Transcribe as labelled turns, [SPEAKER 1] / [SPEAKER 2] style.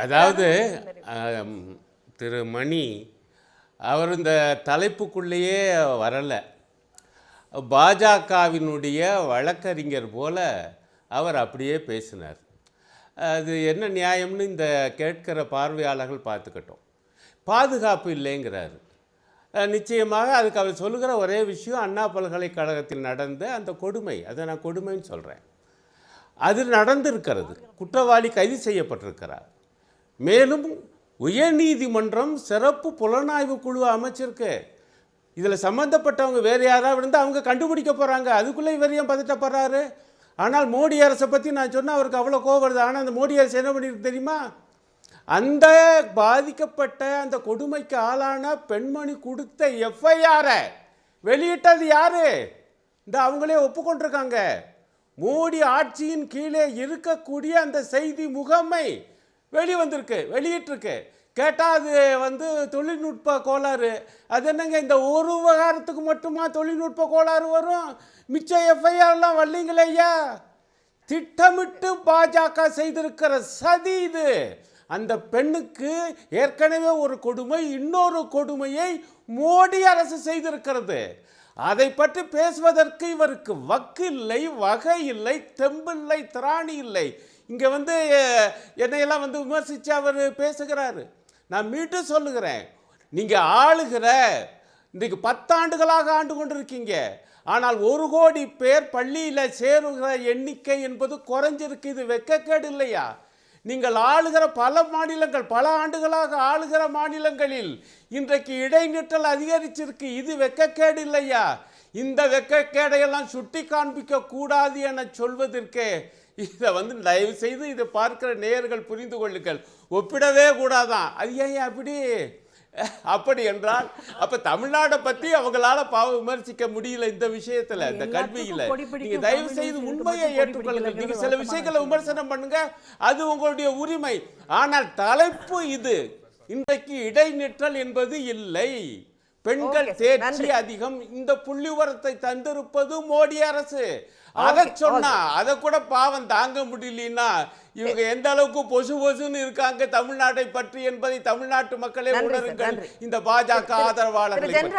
[SPEAKER 1] அதாவது திரு மணி அவர் இந்த தலைப்புக்குள்ளேயே வரலை. பாஜகவினுடைய வழக்கறிஞர் போல அவர் அப்படியே பேசினார். அது என்ன நியாயம்னு இந்த கேட்கிற பார்வையாளர்கள் பார்த்துக்கிட்டோம். பாதுகாப்பு இல்லைங்கிறாரு. நிச்சயமாக அதுக்கு அவர் சொல்லுகிற ஒரே விஷயம் அண்ணா பல்கலைக்கழகத்தில் நடந்த அந்த கொடுமை. அதை நான் கொடுமைன்னு சொல்கிறேன். அது நடந்திருக்கிறது. குற்றவாளி கைது செய்யப்பட்டிருக்கிறார். மேலும் உயர்நீதிமன்றம் சிறப்பு புலனாய்வு குழு அமைச்சிருக்கு. இதில் சம்மந்தப்பட்டவங்க வேறு யாராவது இருந்தால் அவங்க கண்டுபிடிக்க போகிறாங்க. அதுக்குள்ளே இவர் ஏன் பதட்டப்படுறாரு? ஆனால் மோடி அரசை பற்றி நான் சொன்னால் அவருக்கு அவ்வளோ கோவம் வருது. ஆனால் அந்த மோடி அரசு என்ன பண்ணிருக்கு தெரியுமா? அந்த பாதிக்கப்பட்ட அந்த கொடுமைக்கு ஆளான பெண்மணி கொடுத்த எஃப்ஐஆரை வெளியிட்டது யாரு? இந்த அவங்களே ஒப்புக்கொண்டிருக்காங்க. மோடி ஆட்சியின் கீழே இருக்கக்கூடிய அந்த செய்தி முகமை வெளியிட்டிருக்கு. கேட்டால் அது தொழில்நுட்ப கோளாறு. அது என்னங்க, இந்த ஒரு விவகாரத்துக்கு மட்டுமா தொழில்நுட்ப கோளாறு வரும்? மிச்ச எஃப்ஐஆர்லாம் வரலீங்களே ஐயா. திட்டமிட்டு பாஜக செய்திருக்கிற சதி இது. அந்த பெண்ணுக்கு ஏற்கனவே ஒரு கொடுமை, இன்னொரு கொடுமையை மோடி அரசு செய்திருக்கிறது. அதை பற்றி பேசுவதற்கு இவருக்கு வக்கு இல்லை, வகை இல்லை, தெம்பில்லை, திராணி இல்லை. இங்கே என்னையெல்லாம் விமர்சித்து அவர் பேசுகிறாரு. நான் மீண்டும் சொல்லுகிறேன், நீங்கள் ஆளுகிற இன்றைக்கு 10 ஆண்டுகளாக ஆண்டு கொண்டிருக்கீங்க. ஆனால் 1 கோடி பேர் பள்ளியில் சேருகிற எண்ணிக்கை என்பது குறைஞ்சிருக்கு. இது வெட்கக்கேடு இல்லையா? நீங்கள் ஆளுகிற பல மாநிலங்கள், பல ஆண்டுகளாக ஆளுகிற மாநிலங்களில் இன்றைக்கு இடைநிற்றல் அதிகரிச்சிருக்கு. இது வெட்கக்கேடு இல்லையா? இந்த வெட்கக்கேடையெல்லாம் சுட்டி காண்பிக்க கூடாது என சொல்வதற்கே இதை தயவு செய்து இதை பார்க்கிற நேயர்கள் புரிந்து கொள்ளுங்கள். ஒப்பிடவே கூடாதான். அது ஏன் அப்படி என்றால் அப்ப தமிழ்நாடை பற்றி அவங்களால விமர்சிக்க முடியல இந்த விஷயத்துல, இந்த கல்வியில. நீங்க தயவு செய்து உண்மையை ஏற்றுக்கொள்ளுங்கள். நீங்க சில விஷயங்களை விமர்சனம் பண்ணுங்க, அது உங்களுடைய உரிமை. ஆனால் தலைப்பு இது. இன்றைக்கு இடைநிற்றல் என்பது இல்லை, பெண்கள் தேர்ச்சி அதிகம். இந்த புள்ளிவரத்தை தந்திருப்பது மோடி அரசு. அதை சொன்னா அதை கூட பாவம் தாங்க முடியலன்னா இவங்க எந்த அளவுக்கு பொசுன்னு இருக்காங்க தமிழ்நாட்டை பற்றி என்பதை தமிழ்நாட்டு மக்களே உணருங்கள். இந்த பாஜக ஆதரவாளர்கள்